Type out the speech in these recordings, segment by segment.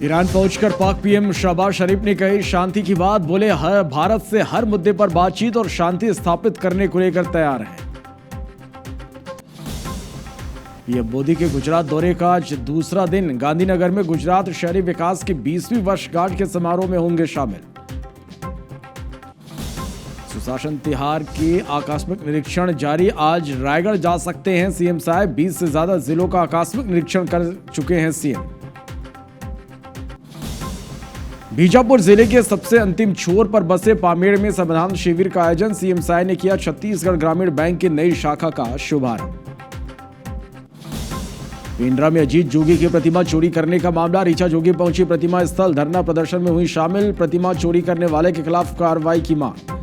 Iran पहुंचकर पाक PM Shahbaz शरीफ ने कही शांति की बात, बोले हर भारत से हर मुद्दे पर बातचीत और शांति स्थापित करने को लेकर तैयार है। पीएम मोदी के गुजरात दौरे का आज दूसरा दिन, गांधीनगर में गुजरात शहरी विकास की 20वीं वर्षगांठ के समारोह में होंगे शामिल। सुशासन तिहार की आकस्मिक निरीक्षण जारी, आज रायगढ़ जा सकते हैं सीएम साहब, 20 से ज्यादा जिलों का आकस्मिक निरीक्षण कर चुके हैं सीएम। बीजापुर जिले के सबसे अंतिम छोर पर बसे पामेड़ में संविधान शिविर का आयोजन, सीएम साय ने किया छत्तीसगढ़ ग्रामीण बैंक की नई शाखा का शुभारंभ। पेंड्रा में अजीत जोगी की प्रतिमा चोरी करने का मामला, ऋचा जोगी पहुंची प्रतिमा स्थल, धरना प्रदर्शन में हुई शामिल, प्रतिमा चोरी करने वाले के खिलाफ कार्रवाई की मांग।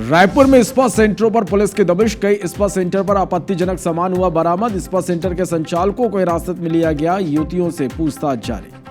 रायपुर में स्पा सेंटरों पर पुलिस की दबिश, कई स्पा सेंटर पर आपत्तिजनक सामान हुआ बरामद, स्पा सेंटर के संचालकों को हिरासत में लिया गया, युवतियों से पूछताछ जारी।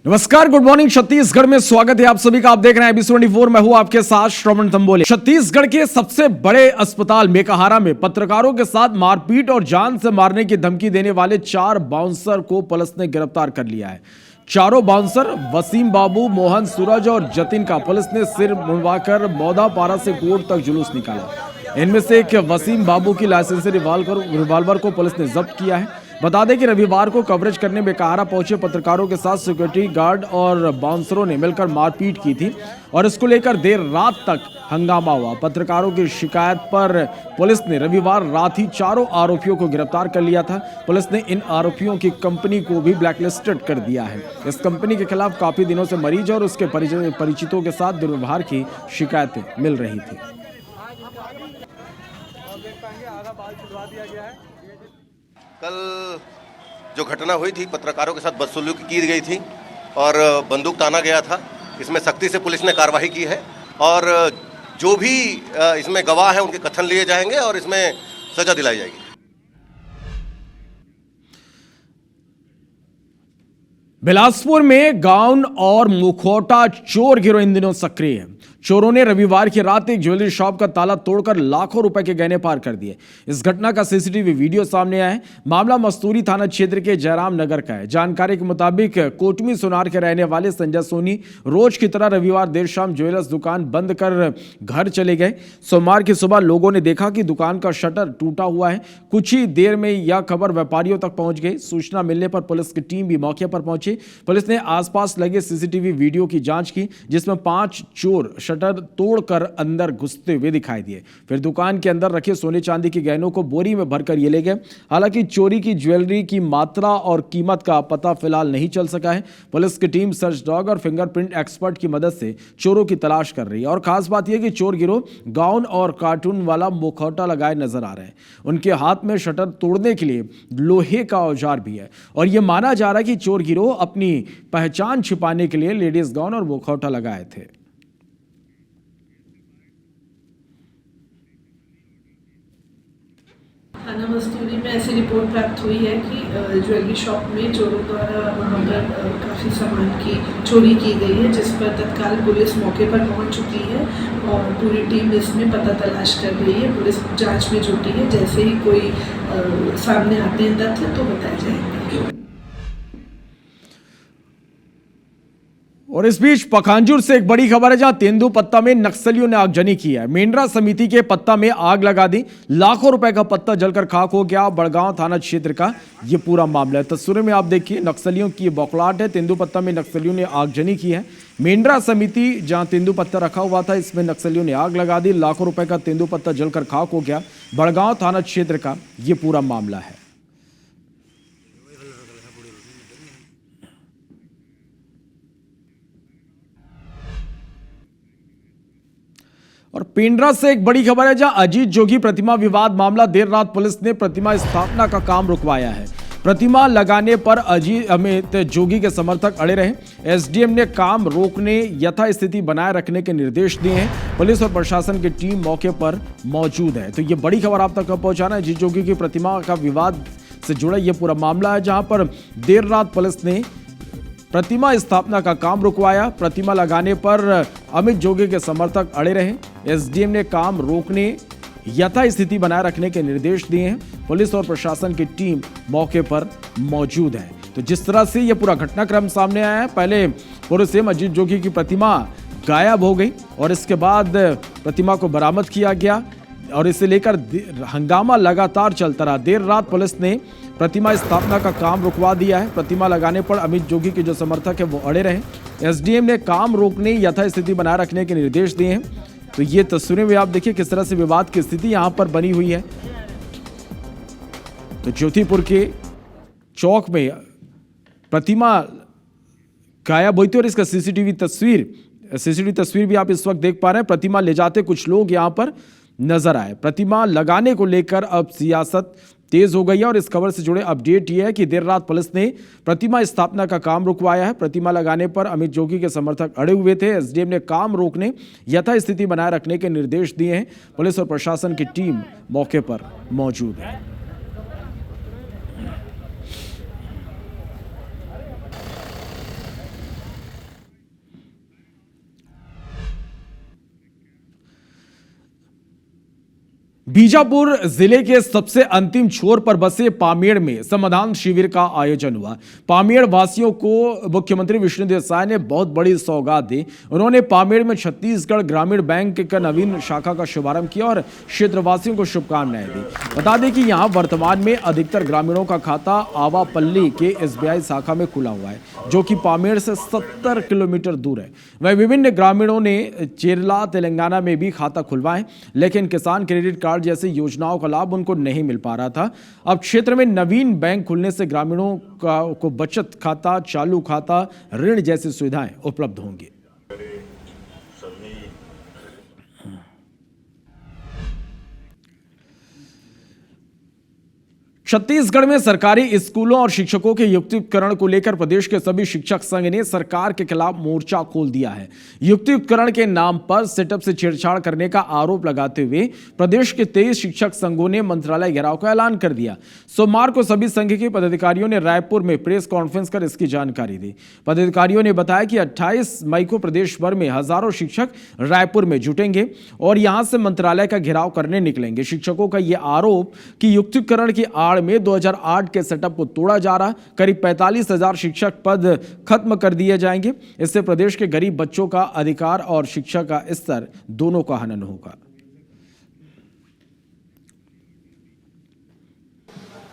नमस्कार, गुड मॉर्निंग। छत्तीसगढ़ में स्वागत है आप सभी का। आप देख रहे हैं एबी24, मैं हूं आपके साथ श्रवण तंबोले। छत्तीसगढ़ के सबसे बड़े अस्पताल मेकाहारा में पत्रकारों के साथ मारपीट और जान से मारने की धमकी देने वाले 4 बाउंसर को पुलिस ने गिरफ्तार कर लिया है। चारों बाउंसर वसीम बाबू, मोहन, सूरज और जतिन का पुलिस ने सिर मुंडवाकर मौदापारा से कोर्ट तक जुलूस निकाला। इनमें से एक वसीम बाबू की लाइसेंसी रिवाल्वर को पुलिस ने जब्त किया है। बता दें कि रविवार को कवरेज करने मेकाहारा पहुंचे पत्रकारों के साथ सिक्योरिटी गार्ड और बाउंसरों ने मिलकर मारपीट की थी और इसको लेकर देर रात तक हंगामा हुआ। पत्रकारों की शिकायत पर पुलिस ने रविवार रात ही चारों आरोपियों को गिरफ्तार कर लिया था। पुलिस ने इन आरोपियों की कंपनी को भी ब्लैकलिस्टेड कर दिया है। इस कंपनी के खिलाफ काफी दिनों से मरीज और उसके परिचितों के साथ दुर्व्यवहार की शिकायतें मिल रही थी। कल जो घटना हुई थी, पत्रकारों के साथ बदसलूकी की गई थी और बंदूक ताना गया था, इसमें सख्ती से पुलिस ने कार्रवाई की है और जो भी इसमें गवाह हैं उनके कथन लिए जाएंगे और इसमें सजा दिलाई जाएगी। बिलासपुर में गाउन और मुखौटा चोर गिरोह इन दिनों सक्रिय है। चोरों ने रविवार की रात एक ज्वेलरी शॉप का ताला तोड़कर लाखों रुपए के गहने पार कर दिए। इस घटना का सीसीटीवी वीडियो सामने आया है। मामला मस्तूरी थाना क्षेत्र के जयराम नगर का है। जानकारी के मुताबिक कोटमी सोनार के रहने वाले संजय सोनी रोज की तरह रविवार देर शाम ज्वेलर्स दुकान बंद कर घर चले गए। सोमवार की सुबह लोगों ने देखा कि दुकान का शटर टूटा हुआ है। कुछ ही देर में यह खबर व्यापारियों तक पहुंच गई। सूचना मिलने पर पुलिस की टीम भी मौके पर पहुंची। पुलिस ने आसपास लगे सीसीटीवी वीडियो की जांच की, जिसमें 5 चोर शटर तोड़कर अंदर घुसते हुए दिखाई दिए। फिर दुकान के अंदर रखे सोने चांदी के गहनों को बोरी में भरकर ये ले गए। हालांकि चोरी की ज्वेलरी की मात्रा और कीमत का पता फिलहाल नहीं चल सका है। पुलिस की टीम सर्च डॉग और फिंगरप्रिंट एक्सपर्ट की मदद से चोरों की तलाश कर रही है। और खास बात यह कि चोर गिरोह गाउन और कार्टून वाला मुखौटा लगाए नजर आ रहे हैं। उनके हाथ में शटर तोड़ने के लिए लोहे का औजार भी है और यह माना जा रहा है कि चोर गिरोह अपनी पहचान छिपाने के लिए लेडीज गाउन और मुखौटा लगाए थे। थाना मस्तूरी में ऐसी रिपोर्ट प्राप्त हुई है कि ज्वेलरी शॉप में चोरों द्वारा वहाँ पर काफ़ी सामान की चोरी की गई है, जिस पर तत्काल पुलिस मौके पर पहुँच चुकी है और पूरी टीम इसमें पता तलाश कर रही है। पुलिस जांच में जुटी है। जैसे ही कोई सामने आते हैं तथ्य तो बताए जाएंगे। और इस बीच पखांजूर से एक बड़ी खबर है, जहां तेंदुपत्ता में नक्सलियों ने आगजनी की है। मेंढरा समिति के पत्ता में आग लगा दी, लाखों रुपए का पत्ता जलकर खाक हो गया। बड़गांव थाना क्षेत्र का यह पूरा मामला है। तस्वीरों में आप देखिए नक्सलियों की बौखलाहट है। तेंदुपत्ता में नक्सलियों ने आगजनी की है। मेंढरा समिति जहां तेंदुपत्ता रखा हुआ था, इसमें नक्सलियों ने आग लगा दी, लाखों रुपए का तेंदुपत्ता जलकर खाक हो गया। बड़गांव थाना क्षेत्र का यह पूरा मामला है। और पेंड्रा से एक बड़ी खबर है, जहां अजीत जोगी प्रतिमा विवाद मामला, देर रात पुलिस ने प्रतिमा स्थापना का काम रुकवाया है। प्रतिमा लगाने पर अमित जोगी के समर्थक अड़े रहे। एसडीएम ने काम रोकने, यथास्थिति बनाए रखने के निर्देश दिए हैं। पुलिस और प्रशासन की टीम मौके पर मौजूद है। तो ये बड़ी खबर आप तक पहुंचाना है। अजीत जोगी की प्रतिमा का विवाद से जुड़ा यह पूरा मामला है, जहां पर देर रात पुलिस ने प्रतिमा स्थापना का काम रुकवाया। प्रतिमा लगाने पर अमित जोगी के समर्थक अड़े रहे। एसडीएम ने काम रोकने, यथास्थिति बनाए रखने के निर्देश दिए हैं। पुलिस और प्रशासन की टीम मौके पर मौजूद है। तो जिस तरह से यह पूरा घटनाक्रम सामने आया है, पहले पूर्व सीएम अजीत जोगी की प्रतिमा गायब हो गई और इसके बाद प्रतिमा को बरामद किया गया और इसे लेकर हंगामा लगातार चलता रहा। देर रात पुलिस ने प्रतिमा स्थापना का काम रुकवा दिया है। प्रतिमा लगाने पर अमित जोगी के जो समर्थक है वो अड़े रहे। एसडीएम ने काम रोकने, यथास्थिति बनाए रखने के निर्देश दिए हैं। तो ये तस्वीरें भी आप देखिए किस तरह से विवाद की स्थिति यहां पर बनी हुई है। तो ज्योतिपुर के चौक में प्रतिमा गायब हुई थी और इसका सीसीटीवी तस्वीर भी आप इस वक्त देख पा रहे हैं। प्रतिमा ले जाते कुछ लोग यहां पर नजर आए। प्रतिमा लगाने को लेकर अब सियासत तेज हो गई है और इस खबर से जुड़े अपडेट यह है कि देर रात पुलिस ने प्रतिमा स्थापना का काम रुकवाया है। प्रतिमा लगाने पर अमित जोगी के समर्थक अड़े हुए थे। एसडीएम ने काम रोकने, यथास्थिति बनाए रखने के निर्देश दिए हैं। पुलिस और प्रशासन की टीम मौके पर मौजूद है। बीजापुर जिले के सबसे अंतिम छोर पर बसे पामेड़ में समाधान शिविर का आयोजन हुआ। पामेड़ वासियों को मुख्यमंत्री विष्णुदेव साय ने बहुत बड़ी सौगात दी। उन्होंने पामेड़ में छत्तीसगढ़ ग्रामीण बैंक का नवीन शाखा का शुभारंभ किया और क्षेत्रवासियों को शुभकामनाएं दी। बता दें कि यहां वर्तमान में अधिकतर ग्रामीणों का खाता आवापल्ली के एसबीआई शाखा में खुला हुआ है, जो कि पामेड़ से 70 किलोमीटर दूर है। वहीं विभिन्न ग्रामीणों ने चेरला, तेलंगाना में भी खाता खुलवाए, लेकिन किसान क्रेडिट कार्ड जैसी योजनाओं का लाभ उनको नहीं मिल पा रहा था। अब क्षेत्र में नवीन बैंक खुलने से ग्रामीणों को बचत खाता, चालू खाता, ऋण जैसी सुविधाएं उपलब्ध होंगी। छत्तीसगढ़ में सरकारी स्कूलों और शिक्षकों के युक्तिकरण को लेकर प्रदेश के सभी शिक्षक संघ ने सरकार के खिलाफ मोर्चा खोल दिया है। युक्तिकरण के नाम पर सेटअप से छेड़छाड़ करने का आरोप लगाते हुए प्रदेश के 23 शिक्षक संघों ने मंत्रालय घेराव का ऐलान कर दिया। सोमवार को सभी संघ के पदाधिकारियों ने रायपुर में प्रेस कॉन्फ्रेंस कर इसकी जानकारी दी। पदाधिकारियों ने बताया कि 28 मई को प्रदेश भर में हजारों शिक्षक रायपुर में जुटेंगे और यहां से मंत्रालय का घेराव करने निकलेंगे। शिक्षकों का यह आरोप कि युक्तिकरण की आड़ में 2008 के सेटअप को तोड़ा जा रहा, करीब 45,000 शिक्षक पद खत्म कर दिए जाएंगे। इससे प्रदेश के गरीब बच्चों का अधिकार और शिक्षा का स्तर दोनों का हनन होगा।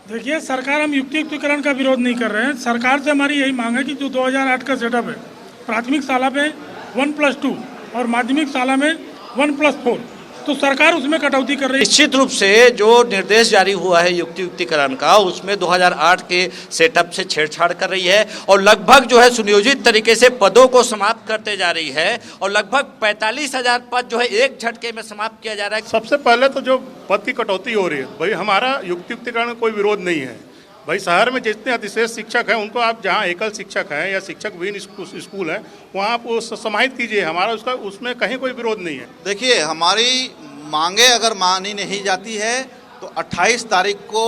देखिए, सरकार हम युक्तिकरण का विरोध नहीं कर रहे हैं। सरकार से हमारी यही मांग है कि जो 2008 का सेटअप है, प्राथमिक शाला में 1+2 और माध्यमिक शाला में 1+4, तो सरकार उसमें कटौती कर रही है। निश्चित रूप से जो निर्देश जारी हुआ है युक्तिकरण का, उसमें 2008 के सेटअप से छेड़छाड़ कर रही है और लगभग जो है सुनियोजित तरीके से पदों को समाप्त करते जा रही है और लगभग 45,000 पद जो है एक झटके में समाप्त किया जा रहा है। सबसे पहले तो जो पद की कटौती हो रही है, भाई हमारा युक्तिकरण में कोई विरोध नहीं है। भाई शहर में जितने अतिशेष शिक्षक हैं उनको आप जहां एकल शिक्षक हैं या शिक्षक विहीन स्कूल है वहां आप समाहित कीजिए। हमारा उसमें कहीं कोई विरोध नहीं है। देखिए, हमारी मांगे अगर मानी नहीं जाती है तो 28 तारीख को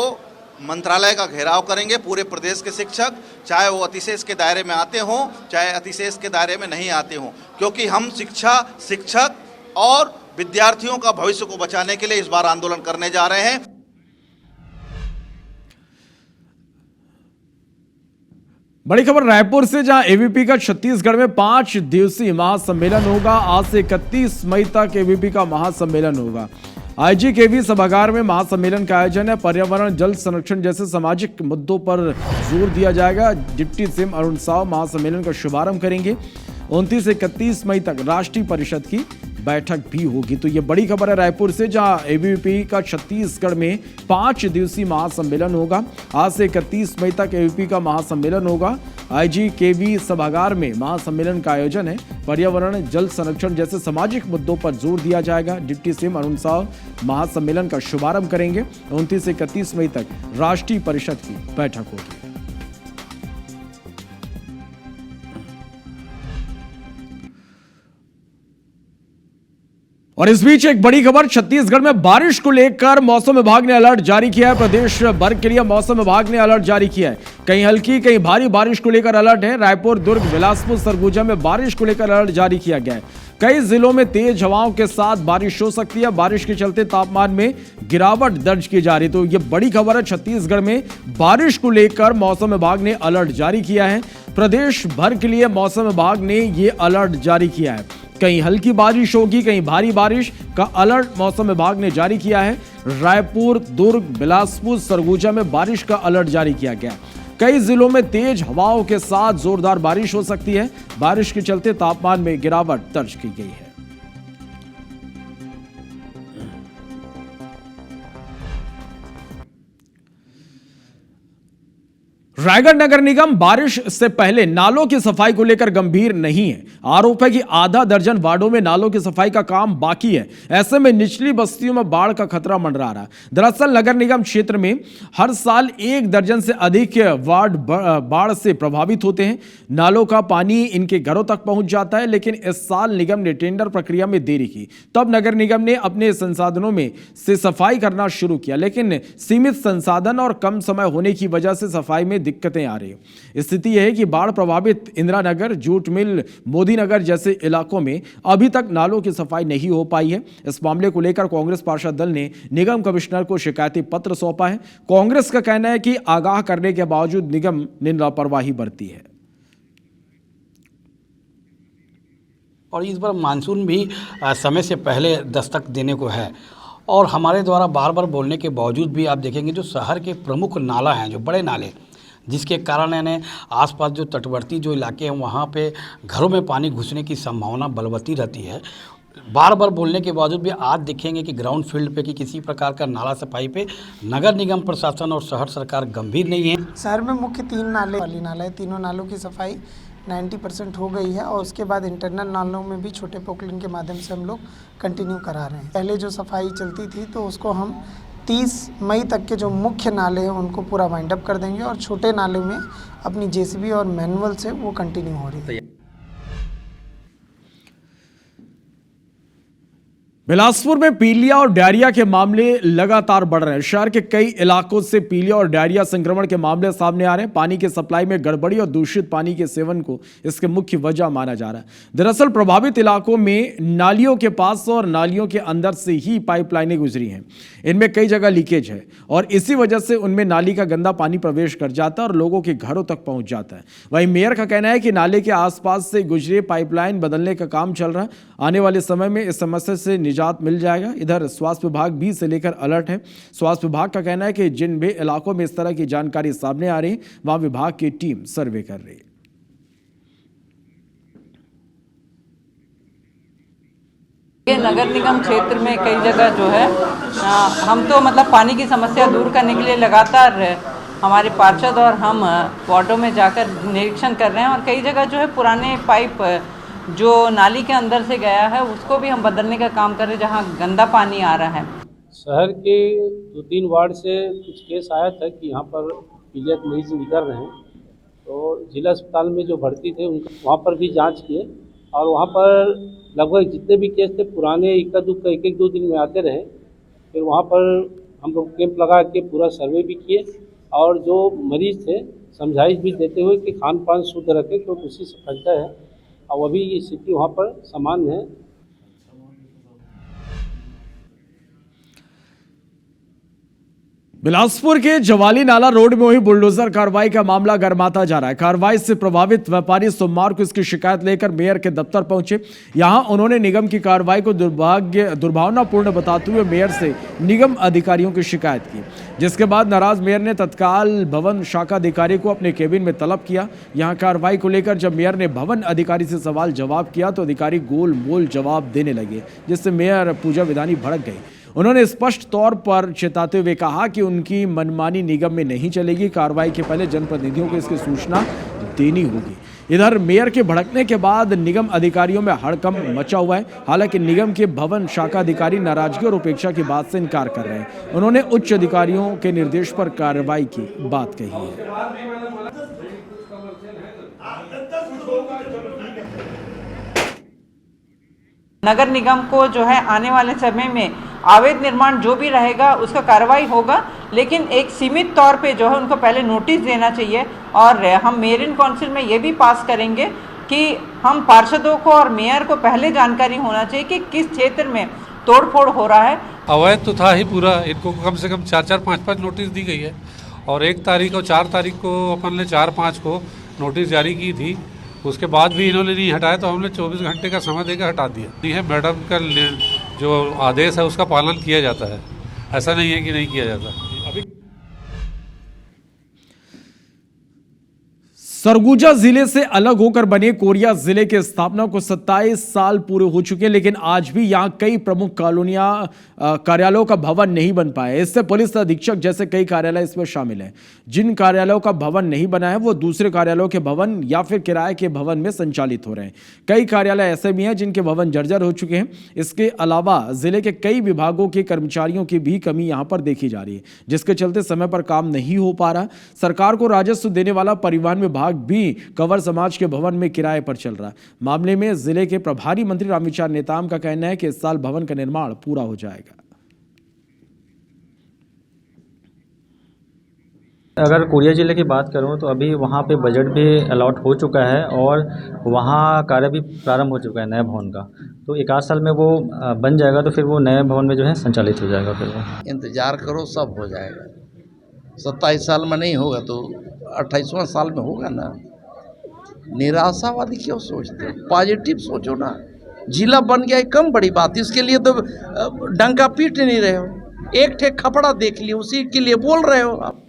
मंत्रालय का घेराव करेंगे पूरे प्रदेश के शिक्षक, चाहे वो अतिशेष के दायरे में आते हों चाहे अतिशेष के दायरे में नहीं आते हों, क्योंकि हम शिक्षक और विद्यार्थियों का भविष्य को बचाने के लिए इस बार आंदोलन करने जा रहे हैं। बड़ी खबर रायपुर से, जहां एबीपी का छत्तीसगढ़ में 5 दिवसीय महासम्मेलन होगा। आज से 31 मई तक एबीपी का महासम्मेलन होगा। आईजीकेवी सभागार में महासम्मेलन का आयोजन है। पर्यावरण, जल संरक्षण जैसे सामाजिक मुद्दों पर जोर दिया जाएगा। डिप्टी सीएम अरुण साव महासम्मेलन का शुभारंभ करेंगे। 29 से 31 मई तक राष्ट्रीय परिषद की बैठक भी होगी। तो ये बड़ी खबर है रायपुर से, जहां एबीवीपी का छत्तीसगढ़ में 5 दिवसीय महासम्मेलन होगा। आज से 31 मई तक एबीवीपी का महासम्मेलन होगा। IGKV सभागार में महासम्मेलन का आयोजन है। पर्यावरण, जल संरक्षण जैसे सामाजिक मुद्दों पर जोर दिया जाएगा। डिप्टी सीएम अरुण साव महासम्मेलन का शुभारंभ करेंगे। 29 से 31 मई तक राष्ट्रीय परिषद की बैठक होगी। और इस बीच एक बड़ी खबर, छत्तीसगढ़ में बारिश को लेकर मौसम विभाग ने अलर्ट जारी किया है। प्रदेश भर के लिए मौसम विभाग ने अलर्ट जारी किया है। कहीं हल्की कहीं भारी बारिश को लेकर अलर्ट है। रायपुर, दुर्ग, बिलासपुर, सरगुजा में बारिश को लेकर अलर्ट जारी किया गया है। कई जिलों में तेज हवाओं के साथ बारिश हो सकती है। बारिश के चलते तापमान में गिरावट दर्ज की जा रही है। तो यह बड़ी खबर है, छत्तीसगढ़ में बारिश को लेकर मौसम विभाग ने अलर्ट जारी किया है। प्रदेश भर के लिए मौसम विभाग ने यह अलर्ट जारी किया है। कहीं हल्की बारिश होगी, कहीं भारी बारिश का अलर्ट मौसम विभाग ने जारी किया है। रायपुर, दुर्ग, बिलासपुर, सरगुजा में बारिश का अलर्ट जारी किया गया। कई जिलों में तेज हवाओं के साथ जोरदार बारिश हो सकती है। बारिश के चलते तापमान में गिरावट दर्ज की गई है। रायगढ़ नगर निगम बारिश से पहले नालों की सफाई को लेकर गंभीर नहीं है। आरोप है कि आधा दर्जन वार्डों में नालों की सफाई का काम बाकी है। ऐसे में निचली बस्तियों में बाढ़ का खतरा मंडरा रहा है। दरअसल नगर निगम क्षेत्र में हर साल 1 दर्जन से अधिक वार्ड बाढ़ से प्रभावित होते हैं। नालों का पानी इनके घरों तक पहुंच जाता है, लेकिन इस साल निगम ने टेंडर प्रक्रिया में देरी की। तब नगर निगम ने अपने संसाधनों में से सफाई करना शुरू किया, लेकिन सीमित संसाधन और कम समय होने की वजह से सफाई में दिक्कतें आ रही है। स्थिति यह है कि बाढ़ प्रभावित इंदिरा नगर, जूट मिल, मोदी नगर जैसे इलाकों में अभी तक नालों की सफाई नहीं हो पाई है। इस मामले को लेकर कांग्रेस पार्षद दल ने निगम कमिश्नर को शिकायती पत्र सौंपा है। कांग्रेस का कहना है कि आगाह करने के बावजूद निगम ने लापरवाही बरती है। और इस बार मानसून भी समय से पहले दस्तक देने को है। और हमारे द्वारा बार बार बोलने के बावजूद भी आप देखेंगे जो शहर के प्रमुख नाला हैं, जो बड़े नाले, जिसके कारण यानी आसपास जो तटवर्ती जो इलाके हैं वहाँ पे घरों में पानी घुसने की संभावना बलवती रहती है। बार बार बोलने के बावजूद भी आज देखेंगे कि ग्राउंड फील्ड पे कि किसी प्रकार का नाला सफाई पे नगर निगम प्रशासन और शहर सरकार गंभीर नहीं है। शहर में मुख्य 3 नाले वाली नाला है। तीनों नालों की सफाई 90% हो गई है और उसके बाद इंटरनल नालों में भी छोटे पोकलिन के माध्यम से हम लोग कंटिन्यू करा रहे हैं। पहले जो सफाई चलती थी तो उसको हम 30 मई तक के जो मुख्य नाले हैं उनको पूरा वाइंड अप कर देंगे और छोटे नालों में अपनी जेसीबी और मैनुअल से वो कंटिन्यू हो रही है। बिलासपुर में पीलिया और डायरिया के मामले लगातार बढ़ रहे हैं। शहर के कई इलाकों से पीलिया और डायरिया संक्रमण के मामले सामने आ रहे हैं। पानी के सप्लाई में गड़बड़ी और दूषित पानी के सेवन को इसके मुख्य वजह माना जा रहा है। दरअसल प्रभावित इलाकों में नालियों के पास और नालियों के अंदर से ही पाइपलाइनें गुजरी हैं। इनमें कई जगह लीकेज है और इसी वजह से उनमें नाली का गंदा पानी प्रवेश कर जाता है और लोगों के घरों तक पहुंच जाता है। वहीं मेयर का कहना है कि नाले के आसपास से गुजरे पाइपलाइन बदलने का काम चल रहा है। आने वाले समय में इस समस्या से निजात मिल जाएगा। इधर स्वास्थ्य विभाग भी इसे लेकर अलर्ट है। स्वास्थ्य विभाग का कहना है कि जिन भी इलाकों में इस तरह की जानकारी सामने आ रही है वहां विभाग की टीम सर्वे कर रही है। ये नगर निगम क्षेत्र में कई जगह जो है हम तो मतलब पानी की समस्या दूर करने के लिए लगातार हमारे पार्षद और हम वार्डों में जाकर निरीक्षण कर रहे हैं और कई जगह जो है पुराने पाइप जो नाली के अंदर से गया है उसको भी हम बदलने का काम कर रहे हैं जहाँ गंदा पानी आ रहा है। शहर के 2-3 वार्ड से कुछ केस आया था कि यहाँ पर पीलिया के मरीज निकल रहे हैं, तो जिला अस्पताल में जो भर्ती थे उनका वहाँ पर भी जांच किए और वहाँ पर लगभग जितने भी केस थे पुराने इक्का दुक्का 1-2 दिन में आते रहे। फिर वहाँ पर हम लोग कैंप लगा के पूरा सर्वे भी किए और जो मरीज थे समझाइश भी देते हुए कि खान पान शुद्ध रखें तो उसी से फलता है और अभी ये स्थिति वहाँ पर सामान्य है। बिलासपुर के जवाली नाला रोड में हुई बुलडोजर कार्रवाई का मामला गर्माता जा रहा है। कार्रवाई से प्रभावित व्यापारी सोमवार को इसकी शिकायत लेकर मेयर के दफ्तर पहुंचे। यहां उन्होंने निगम की कार्रवाई को दुर्भावनापूर्ण बताते हुए मेयर से निगम अधिकारियों की शिकायत की, जिसके बाद नाराज मेयर ने तत्काल भवन शाखा अधिकारी को अपने केबिन में तलब किया। यहां कार्रवाई को लेकर जब मेयर ने भवन अधिकारी से सवाल जवाब किया तो अधिकारी गोल मोल जवाब देने लगे, जिससे मेयर पूजा विधानी भड़क गई। उन्होंने स्पष्ट तौर पर चेताते हुए कहा कि उनकी मनमानी निगम में नहीं चलेगी। कार्रवाई के पहले जनप्रतिनिधियों को इसकी सूचना देनी होगी। इधर मेयर के भड़कने के बाद निगम अधिकारियों में हड़कंप मचा हुआ है। हालांकि निगम के भवन शाखा अधिकारी नाराजगी और उपेक्षा की बात से इनकार कर रहे हैं। उन्होंने उच्च अधिकारियों के निर्देश पर कार्रवाई की बात कही है। नगर निगम को जो है आने वाले समय में अवैध निर्माण जो भी रहेगा उसका कार्रवाई होगा, लेकिन एक सीमित तौर पे जो है उनको पहले नोटिस देना चाहिए। और हम मेयर इन काउंसिल में ये भी पास करेंगे कि हम पार्षदों को और मेयर को पहले जानकारी होना चाहिए कि किस क्षेत्र में तोड़फोड़ हो रहा है। अवैध तो था ही पूरा, इनको कम से कम 4-4, 5-5 नोटिस दी गई है और 1 तारीख और 4 तारीख को अपन ने 4-5 को नोटिस जारी की थी। उसके बाद भी इन्होंने नहीं हटाया तो हमने 24 घंटे का समय देकर हटा दिया। ये मैडम का जो आदेश है उसका पालन किया जाता है, ऐसा नहीं है कि नहीं किया जाता। अभी सरगुजा जिले से अलग होकर बने कोरिया जिले के स्थापना को 27 साल पूरे हो चुके हैं, लेकिन आज भी यहां कई प्रमुख कार्यालयों का भवन नहीं बन पाया। इससे पुलिस अधीक्षक जैसे कई कार्यालय इसमें शामिल हैं। जिन कार्यालयों का भवन नहीं बना है वो दूसरे कार्यालयों के भवन या फिर किराए के भवन में संचालित हो रहे हैं। कई कार्यालय ऐसे भी हैं जिनके भवन जर्जर हो चुके हैं। इसके अलावा जिले के कई विभागों के कर्मचारियों की भी कमी यहां पर देखी जा रही है, जिसके चलते समय पर काम नहीं हो पा रहा। सरकार को राजस्व देने वाला परिवहन विभाग भी कंवर समाज के भवन में किराए पर चल रहा। मामले में जिले के प्रभारी मंत्री रामविचार नेताम का कहना है कि इस साल भवन का निर्माण पूरा हो जाएगा। अगर कोरिया जिले की बात करूं तो अभी वहां पे बजट भी अलॉट हो चुका है और वहां कार्य भी प्रारंभ हो चुका है नए भवन का। तो 1-8 साल में वो बन जाएगा तो फिर वो नए भवन में जो है संचालित हो जाएगा। फिर वो इंतजार करो, सब हो जाएगा। 27 साल में नहीं होगा तो 28वां साल में होगा ना। निराशावादी क्यों सोचते हो? पॉजिटिव सोचो ना। जिला बन गया कम बड़ी बात, इसके लिए तो डंका पीट नहीं रहे हो। एक ठे खपड़ा देख लिया उसी के लिए बोल रहे हो आप।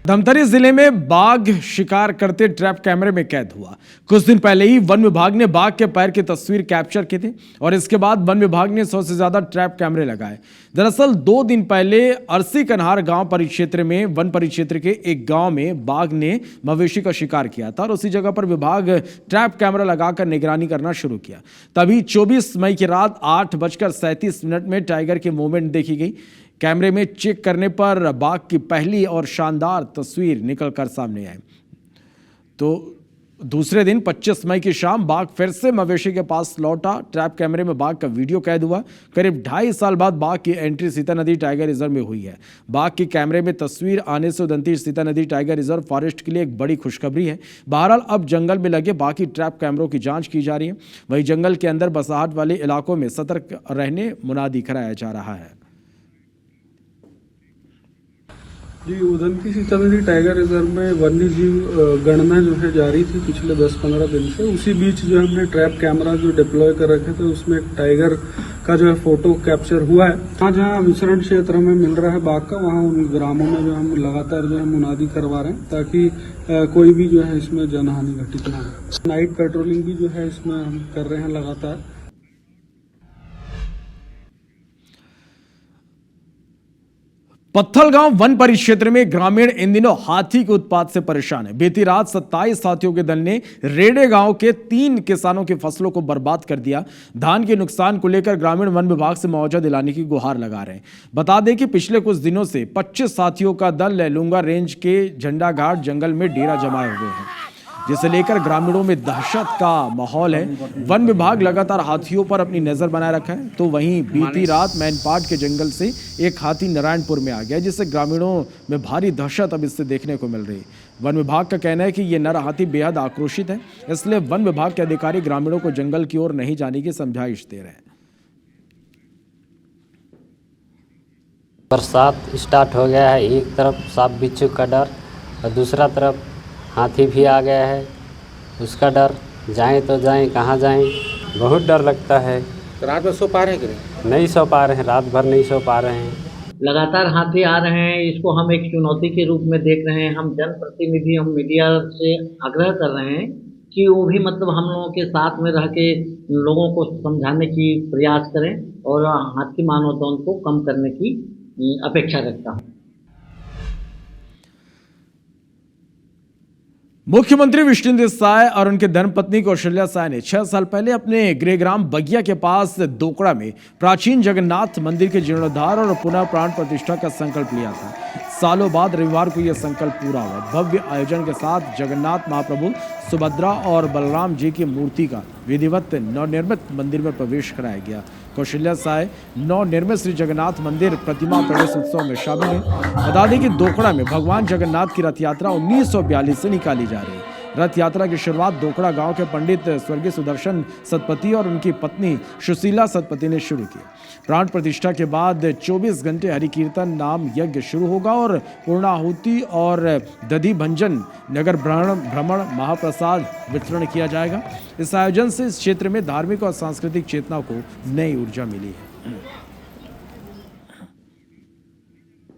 धमतरी जिले में बाघ शिकार करते ट्रैप कैमरे में कैद हुआ। कुछ दिन पहले ही वन विभाग ने बाघ के पैर की तस्वीर कैप्चर की थी और इसके बाद वन विभाग ने 100 से ज्यादा ट्रैप कैमरे लगाए। दरअसल 2 दिन पहले अरसी कन्हार गांव परिक्षेत्र में वन परिक्षेत्र के एक गांव में बाघ ने मवेशी का शिकार किया था और उसी जगह पर विभाग ट्रैप कैमरा लगाकर निगरानी करना शुरू किया। तभी 24 मई की रात 8:37 में टाइगर की मूवमेंट देखी गई। कैमरे में चेक करने पर बाघ की पहली और शानदार तस्वीर निकलकर सामने आई। तो दूसरे दिन 25 मई की शाम बाघ फिर से मवेशी के पास लौटा। ट्रैप कैमरे में बाघ का वीडियो कैद हुआ। करीब 2.5 साल बाद बाघ की एंट्री सीता नदी टाइगर रिजर्व में हुई है। बाघ की कैमरे में तस्वीर आने से उदंती सीता नदी टाइगर रिजर्व फॉरेस्ट के लिए एक बड़ी खुशखबरी है। बहरहाल अब जंगल में लगे बाकी ट्रैप कैमरों की जांच की जा रही है। वहीं जंगल के अंदर बसाहट वाले इलाकों में सतर्क रहने मुनादी कराया जा रहा है। जी, उदंती सीता नदी टाइगर रिजर्व में वन्य जीव गणना जो है जारी थी पिछले 10-15 दिन से। उसी बीच जो हमने ट्रैप कैमरा जो डिप्लॉय कर रखे थे उसमें एक टाइगर का जो है फोटो कैप्चर हुआ है। जहाँ विचरण क्षेत्र में मिल रहा है बाघ का, वहाँ उन ग्रामों में जो हम लगातार जो है मुनादी करवा रहे हैं ताकि कोई भी जो है इसमें जनहानि घटित ना हो। नाइट पेट्रोलिंग भी जो है इसमें हम कर रहे हैं लगातार। पत्थलगांव वन परिक्षेत्र में ग्रामीण इन दिनों हाथी के उत्पात से परेशान है। बीती रात 27 हाथियों के दल ने रेडे गांव के 3 किसानों की फसलों को बर्बाद कर दिया। धान के नुकसान को लेकर ग्रामीण वन विभाग से मुआवजा दिलाने की गुहार लगा रहे हैं। बता दें कि पिछले कुछ दिनों से 25 हाथियों का दल लैलूंगा रेंज के झंडा घाट जंगल में डेरा जमाए हुए हैं, जिसे लेकर ग्रामीणों में दहशत का माहौल है। वन विभाग लगातार हाथियों पर अपनी नजर बनाए रखा है। तो वहीं बीती रात मैनपाट के जंगल से एक हाथी नारायणपुर में आ गया, जिससे ग्रामीणों में भारी दहशत अब इससे देखने को मिल रही है। वन विभाग का कहना है कि ये नर हाथी बेहद आक्रोशित है, इसलिए वन विभाग के अधिकारी ग्रामीणों को जंगल की ओर नहीं जाने की समझाइश दे रहे हैं। बरसात स्टार्ट हो गया है, एक तरफ सांप बिच्छू का डर और दूसरा तरफ हाथी भी आ गया है, उसका डर। जाएं तो जाएं, कहाँ जाएं, बहुत डर लगता है। तो रात में सो पा रहे हैं कि नहीं सो पा रहे हैं, रात भर नहीं सो पा रहे हैं। लगातार हाथी आ रहे हैं, इसको हम एक चुनौती के रूप में देख रहे हैं। हम जनप्रतिनिधि, हम मीडिया से आग्रह कर रहे हैं कि वो भी मतलब हम लोगों के साथ में रह के लोगों को समझाने की प्रयास करें और हाथी मानव दौन को कम करने की अपेक्षा रखता हूँ। मुख्यमंत्री विष्णुदेव साय और उनके धर्मपत्नी कौशल्या साय ने 6 साल पहले अपने गृहग्राम बगिया के पास दोकड़ा में प्राचीन जगन्नाथ मंदिर के जीर्णोद्धार और पुनः प्राण प्रतिष्ठा का संकल्प लिया था। सालों बाद रविवार को यह संकल्प पूरा हुआ। भव्य आयोजन के साथ जगन्नाथ महाप्रभु, सुभद्रा और बलराम जी की मूर्ति का विधिवत नवनिर्मित मंदिर में प्रवेश कराया गया। कौशल्या साय नवनिर्मित श्री जगन्नाथ मंदिर प्रतिमा प्रवेश उत्सव में शामिल हैं। बता दें कि दोकड़ा में भगवान जगन्नाथ की रथ यात्रा 1942 से निकाली जा रही है। रथ यात्रा की शुरुआत दोकड़ा गांव के पंडित स्वर्गीय सुदर्शन सतपति और उनकी पत्नी सुशीला सतपति ने शुरू की। प्राण प्रतिष्ठा के बाद 24 घंटे हरि कीर्तन नाम यज्ञ शुरू होगा और पूर्णाहुति और दधि भंजन नगर भ्रमण महाप्रसाद वितरण किया जाएगा। इस आयोजन से इस क्षेत्र में धार्मिक और सांस्कृतिक चेतना को नई ऊर्जा मिली है।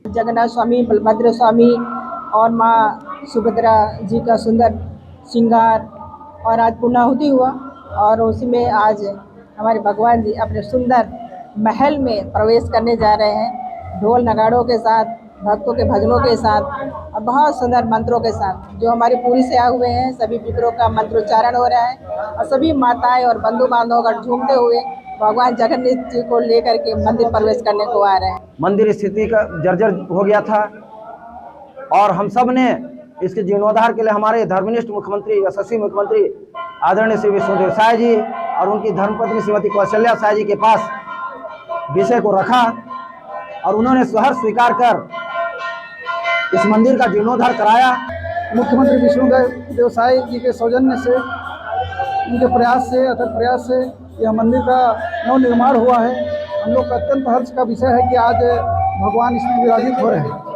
जगन्नाथ स्वामी, बलभद्र स्वामी और माँ सुभद्रा जी का सुंदर श्रृंगार और आज पूर्णाहुति हुआ और उसी में आज हमारे भगवान जी अपने सुंदर महल में प्रवेश करने जा रहे हैं। ढोल नगाड़ों के साथ, भक्तों के भजनों के साथ और बहुत सुंदर मंत्रों के साथ जो हमारे पूरी से आए हुए हैं, सभी पितरों का मंत्रोच्चारण हो रहा है और सभी माताएं और बंधु बांधव का झूमते हुए भगवान जगन्नाथ जी को लेकर के मंदिर प्रवेश करने को आ रहे हैं। मंदिर स्थिति का जर्जर हो गया था और हम सब ने इसके जीर्णोद्धार के लिए हमारे धर्मनिष्ठ मुख्यमंत्री, यशस्वी मुख्यमंत्री आदरणीय श्री विष्णुदेव साय जी और उनकी धर्मपत्नी श्रीमती कौशल्या साय जी के पास विषय को रखा और उन्होंने सहर्ष स्वीकार कर इस मंदिर का जीर्णोद्धार कराया। मुख्यमंत्री विष्णुदेव साय जी के सौजन्य से, उनके प्रयास से, अथक प्रयास से यह मंदिर का नवनिर्माण हुआ है। हम लोग का अत्यंत हर्ष का विषय है कि आज भगवान इसमें विराजित हो रहे हैं।